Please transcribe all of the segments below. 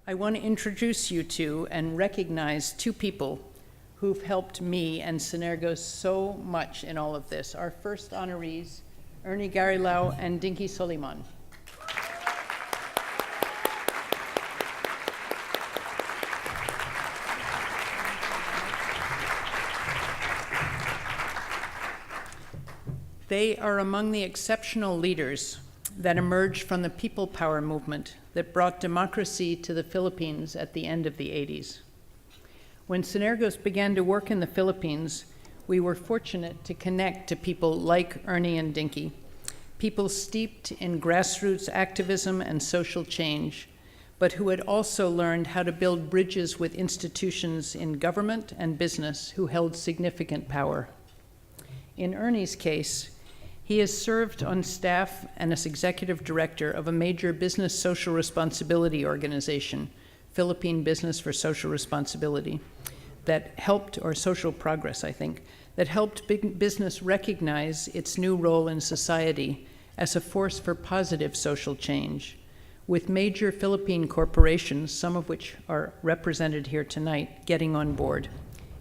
I want to introduce you to and recognize two people who've helped me and Synergos so much in all of this. Our first honorees, Ernesto Garilao and Dinky Soliman. They are among the exceptional leaders that emerged from the people power movement that brought democracy to the Philippines at the end of the 80s. When Synergos began to work in the Philippines, we were fortunate to connect to people like Ernie and Dinky, people steeped in grassroots activism and social change, but who had also learned how to build bridges with institutions in government and business who held significant power. In Ernie's case, he has served on staff and as executive director of a major business social responsibility organization, Philippine Business for Social Responsibility, that helped, or social progress, I think, that helped big business recognize its new role in society as a force for positive social change, with major Philippine corporations, some of which are represented here tonight, getting on board,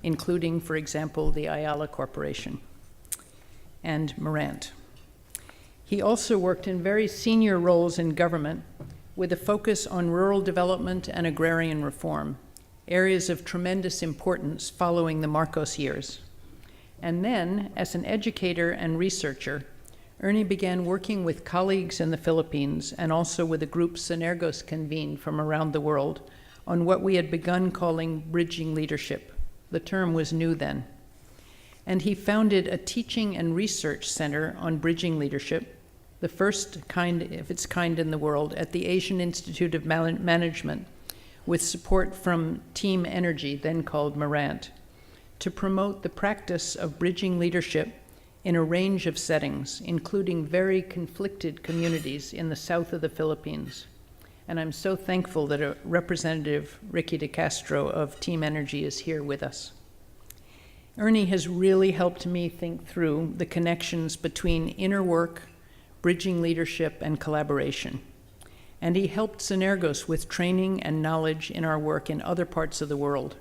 including, for example, the Ayala Corporation and Morant. He also worked in very senior roles in government with a focus on rural development and agrarian reform, areas of tremendous importance following the Marcos years. And then, as an educator and researcher, Ernie began working with colleagues in the Philippines and also with a group Synergos convened from around the world on what we had begun calling bridging leadership. The term was new then. And he founded a teaching and research center on bridging leadership, the first kind of its kind in the world, at the Asian Institute of Management, with support from Team Energy, then called Morant, to promote the practice of bridging leadership in a range of settings, including very conflicted communities in the south of the Philippines. And I'm so thankful that a representative, Ricky De Castro of Team Energy, is here with us. Ernie has really helped me think through the connections between inner work, bridging leadership, and collaboration. And he helped Synergos with training and knowledge in our work in other parts of the world.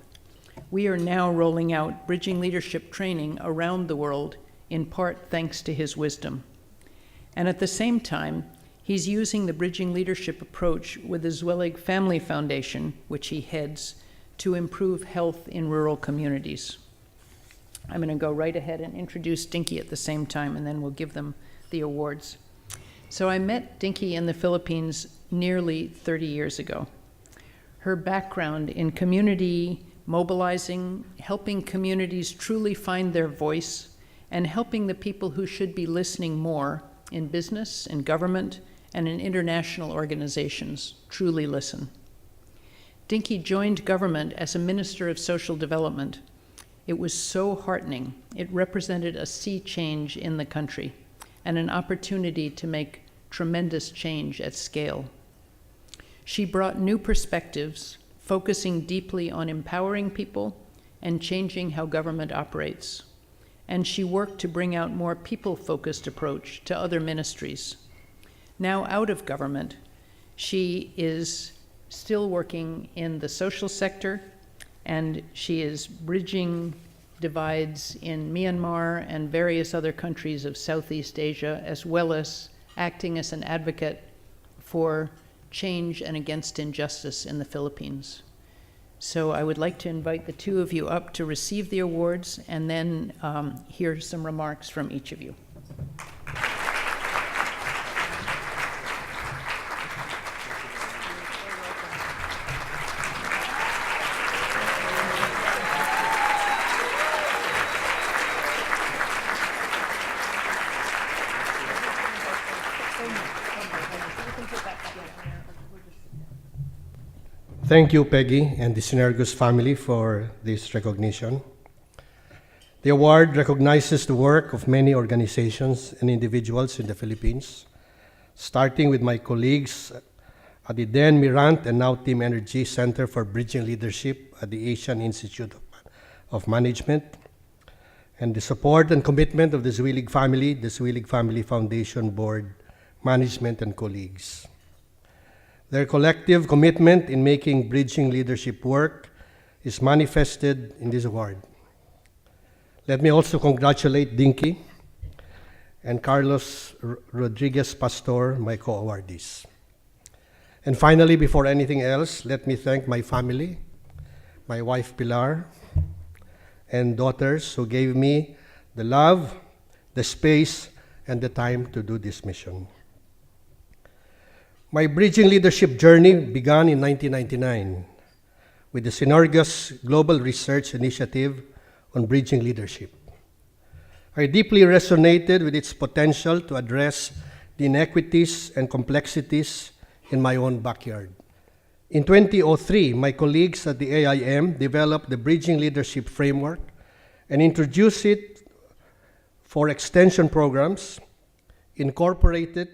We are now rolling out bridging leadership training around the world, in part thanks to his wisdom. And at the same time, he's using the bridging leadership approach with the Zuellig Family Foundation, which he heads, to improve health in rural communities. I'm going to go right ahead and introduce Dinky at the same time, and then we'll give them the awards. So I met Dinky in the Philippines nearly 30 years ago. Her background in community mobilizing, helping communities truly find their voice, and helping the people who should be listening more in business, in government, and in international organizations truly listen. Dinky joined government as a Minister of Social Development. It was so heartening. It represented a sea change in the country and an opportunity to make tremendous change at scale. She brought new perspectives, focusing deeply on empowering people and changing how government operates. And she worked to bring out more people-focused approach to other ministries. Now out of government, she is still working in the social sector, and she is bridging divides in Myanmar and various other countries of Southeast Asia, as well as acting as an advocate for change and against injustice in the Philippines. So I would like to invite the two of you up to receive the awards and then hear some remarks from each of you. Thank you, Peggy, and the Synergos family for this recognition. The award recognizes the work of many organizations and individuals in the Philippines, starting with my colleagues at the then Mirant and now Team Energy Center for Bridging Leadership at the Asian Institute of Management, and the support and commitment of the Zuellig Family Foundation Board, management, and colleagues. Their collective commitment in making bridging leadership work is manifested in this award. Let me also congratulate Dinky and Carlos Rodriguez Pastor, my co-awardees. And finally, before anything else, let me thank my family, my wife Pilar, and daughters who gave me the love, the space, and the time to do this mission. My bridging leadership journey began in 1999 with the Synergos Global Research Initiative on Bridging Leadership. I deeply resonated with its potential to address the inequities and complexities in my own backyard. In 2003, my colleagues at the AIM developed the Bridging Leadership Framework and introduced it for extension programs, incorporated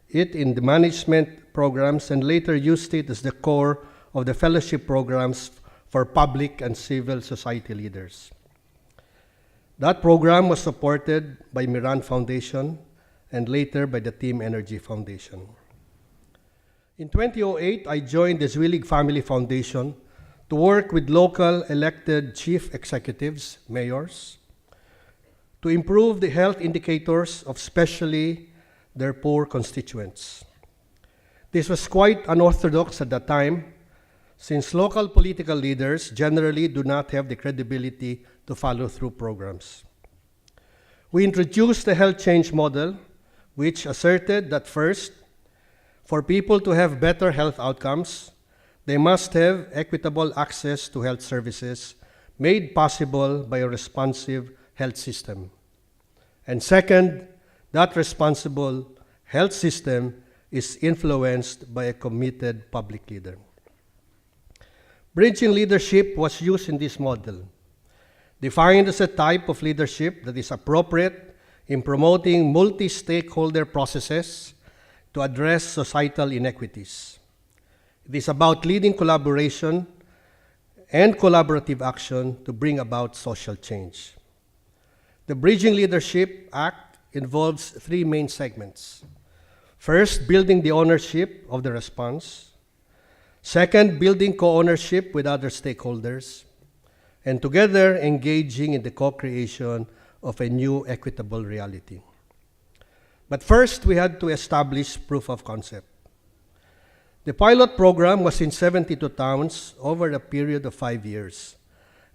it in the management programs, and later used it as the core of the fellowship programs for public and civil society leaders. That program was supported by Miran Foundation and later by the Team Energy Foundation. In 2008, I joined the Zuellig Family Foundation to work with local elected chief executives, mayors, to improve the health indicators of especially their poor constituents. This was quite unorthodox at that time, since local political leaders generally do not have the credibility to follow through programs. We introduced the health change model, which asserted that first, for people to have better health outcomes, they must have equitable access to health services made possible by a responsive health system. And second, that responsible health system is influenced by a committed public leader. Bridging leadership was used in this model, defined as a type of leadership that is appropriate in promoting multi-stakeholder processes to address societal inequities. It is about leading collaboration and collaborative action to bring about social change. The Bridging Leadership Act involves three main segments. First, building the ownership of the response. Second, building co-ownership with other stakeholders. And together, engaging in the co-creation of a new equitable reality. But first, we had to establish proof of concept. The pilot program was in 72 towns over a period of 5 years,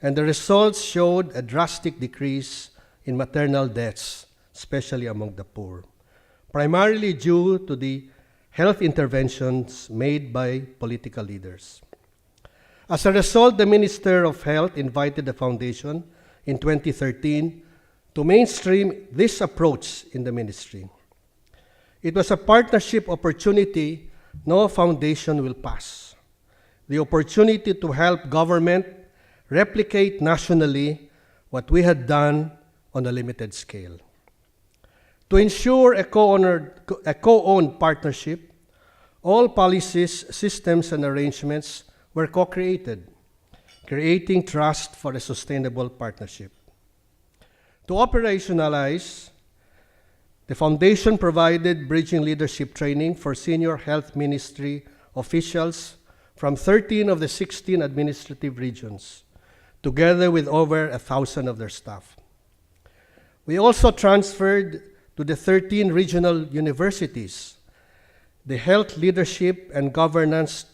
and the results showed a drastic decrease in maternal deaths, especially among the poor, primarily due to the health interventions made by political leaders. As a result, the Minister of Health invited the foundation in 2013 to mainstream this approach in the ministry. It was a partnership opportunity no foundation will pass. The opportunity to help government replicate nationally what we had done on a limited scale. To ensure a co-owned partnership, all policies, systems, and arrangements were co-created, creating trust for a sustainable partnership. To operationalize, the foundation provided bridging leadership training for senior health ministry officials from 13 of the 16 administrative regions, together with over 1,000 of their staff. We also transferred to the 13 regional universities the health leadership and governance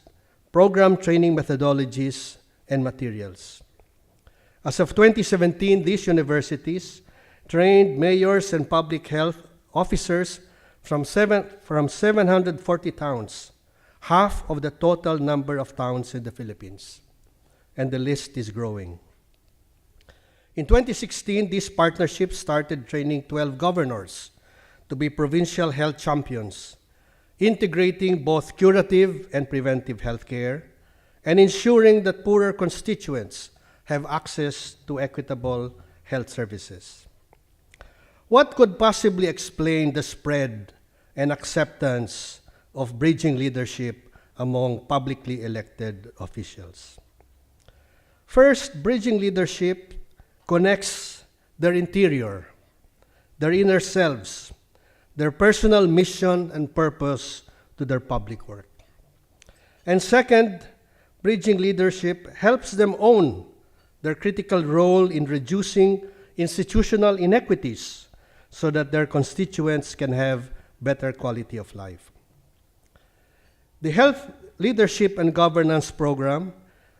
program training methodologies and materials. As of 2017, these universities trained mayors and public health officers from 740 towns, half of the total number of towns in the Philippines, and the list is growing. In 2016, this partnership started training 12 governors to be provincial health champions, integrating both curative and preventive health care, and ensuring that poorer constituents have access to equitable health services. What could possibly explain the spread and acceptance of bridging leadership among publicly elected officials? First, bridging leadership connects their interior, their inner selves, their personal mission and purpose to their public work. And second, bridging leadership helps them own their critical role in reducing institutional inequities so that their constituents can have better quality of life. The Health Leadership and Governance Program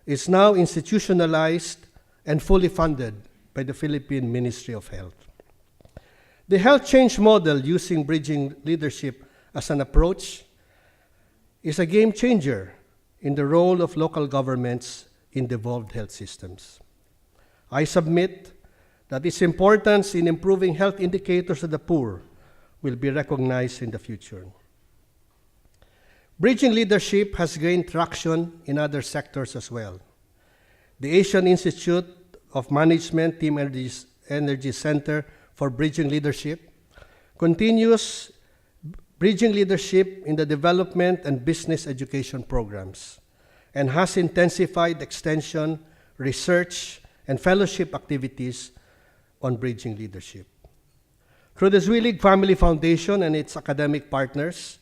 is now institutionalized and fully funded by the Philippine Ministry of Health. The health change model using bridging leadership as an approach is a game changer in the role of local governments in devolved health systems. I submit that its importance in improving health indicators of the poor will be recognized in the future. Bridging leadership has gained traction in other sectors as well. The Asian Institute of Management Team Energy Center for Bridging Leadership continues bridging leadership in the development and business education programs and has intensified extension, research, and fellowship activities on bridging leadership. Through the Zuellig Family Foundation and its academic partners,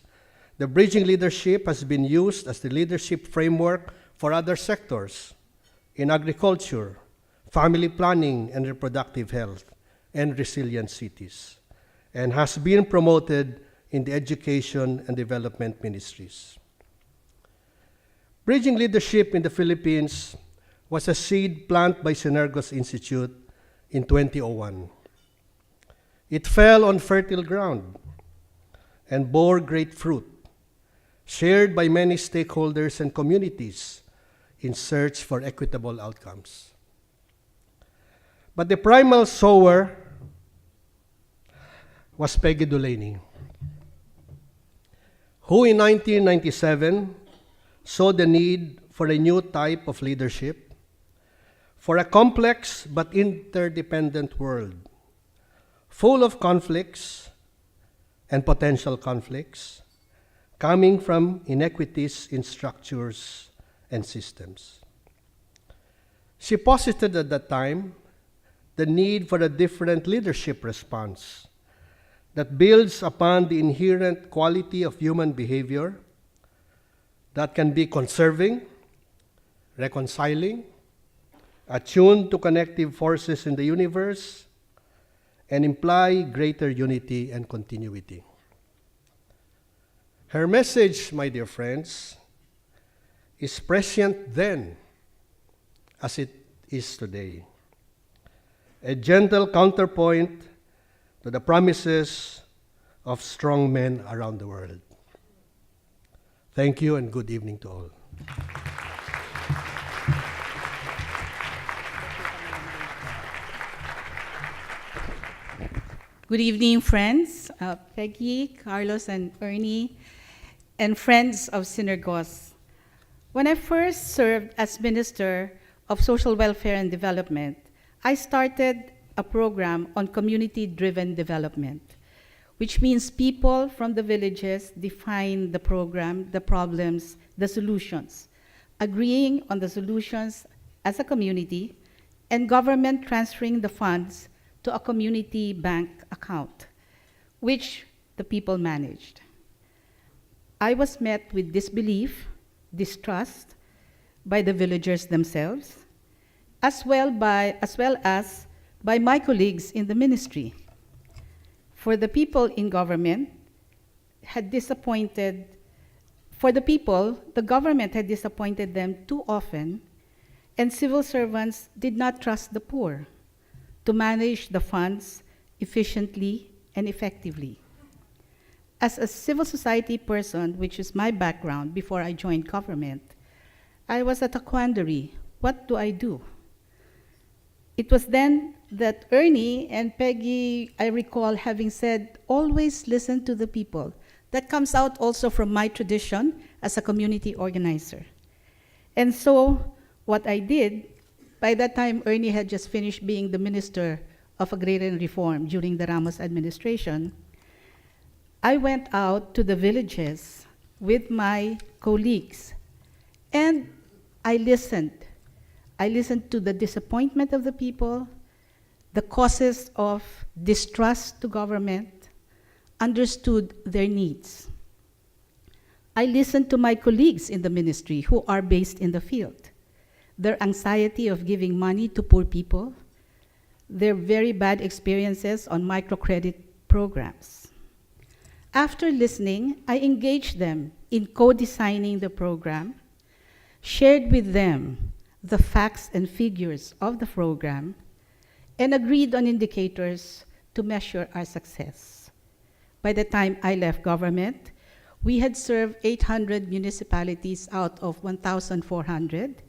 the bridging leadership has been used as the leadership framework for other sectors in agriculture, family planning and reproductive health, and resilient cities, and has been promoted in the education and development ministries. Bridging leadership in the Philippines was a seed planted by Synergos Institute in 2001. It fell on fertile ground and bore great fruit, shared by many stakeholders and communities in search for equitable outcomes. But the primal sower was Peggy Dulaney, who in 1997 saw the need for a new type of leadership for a complex but interdependent world, full of conflicts and potential conflicts, coming from inequities in structures and systems. She posited at that time the need for a different leadership response that builds upon the inherent quality of human behavior that can be conserving, reconciling, attuned to connective forces in the universe, and imply greater unity and continuity. Her message, my dear friends, is prescient then as it is today. A gentle counterpoint to the promises of strong men around the world. Thank you and good evening to all. Good evening, friends, Peggy, Carlos, and Ernie, and friends of Synergos. When I first served as Minister of Social Welfare and Development, I started a program on community-driven development, which means people from the villages define the program, the problems, the solutions, agreeing on the solutions as a community, and government transferring the funds to a community bank account, which the people managed. I was met with disbelief, distrust by the villagers themselves, as well as by my colleagues in the ministry. For the people in government had disappointed, the government had disappointed them too often, and civil servants did not trust the poor to manage the funds efficiently and effectively. As a civil society person, which is my background before I joined government, I was at a quandary. What do I do? It was then that Ernie and Peggy, I recall having said, always listen to the people. That comes out also from my tradition as a community organizer. And so what I did, by that time, Ernie had just finished being the Minister of Agrarian Reform during the Ramos administration. I went out to the villages with my colleagues, and I listened. I listened to the disappointment of the people, the causes of distrust to government, understood their needs. I listened to my colleagues in the ministry who are based in the field, their anxiety of giving money to poor people, their very bad experiences on microcredit programs. After listening, I engaged them in co-designing the program, shared with them the facts and figures of the program, and agreed on indicators to measure our success. By the time I left government, we had served 800 municipalities out of 1,400,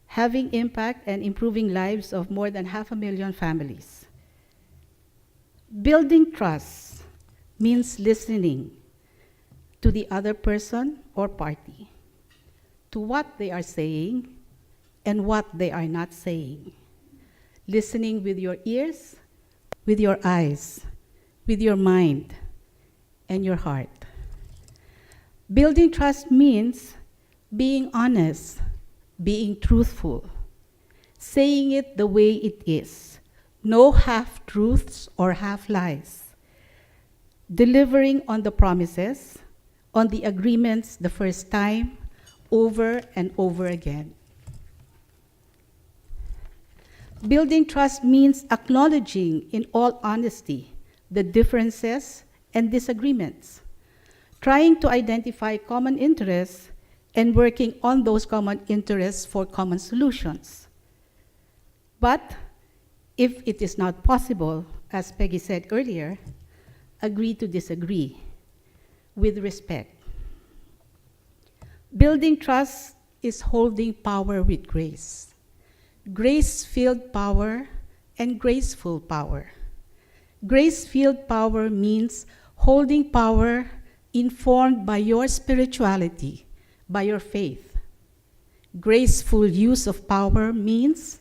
having impact and improving lives of more than 500,000 families. Building trust means listening to the other person or party, to what they are saying and what they are not saying. Listening with your ears, with your eyes, with your mind, and your heart. Building trust means being honest, being truthful, saying it the way it is, no half-truths or half-lies, delivering on the promises, on the agreements the first time, over and over again. Building trust means acknowledging, in all honesty, the differences and disagreements, trying to identify common interests and working on those common interests for common solutions. But if it is not possible, as Peggy said earlier, agree to disagree with respect. Building trust is holding power with grace. Grace-filled power and graceful power. Grace-filled power means holding power informed by your spirituality, by your faith. Graceful use of power means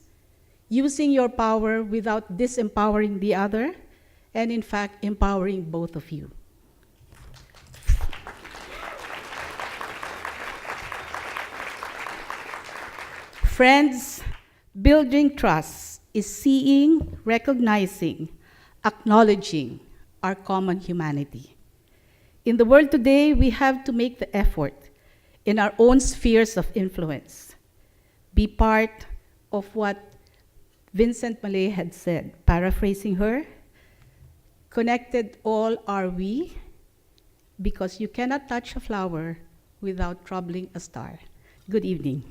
using your power without disempowering the other, and in fact, empowering both of you. Friends, building trust is seeing, recognizing, acknowledging our common humanity. In the world today, we have to make the effort in our own spheres of influence, be part of what Vincent Malay had said, paraphrasing her, connected all are we, because you cannot touch a flower without troubling a star. Good evening.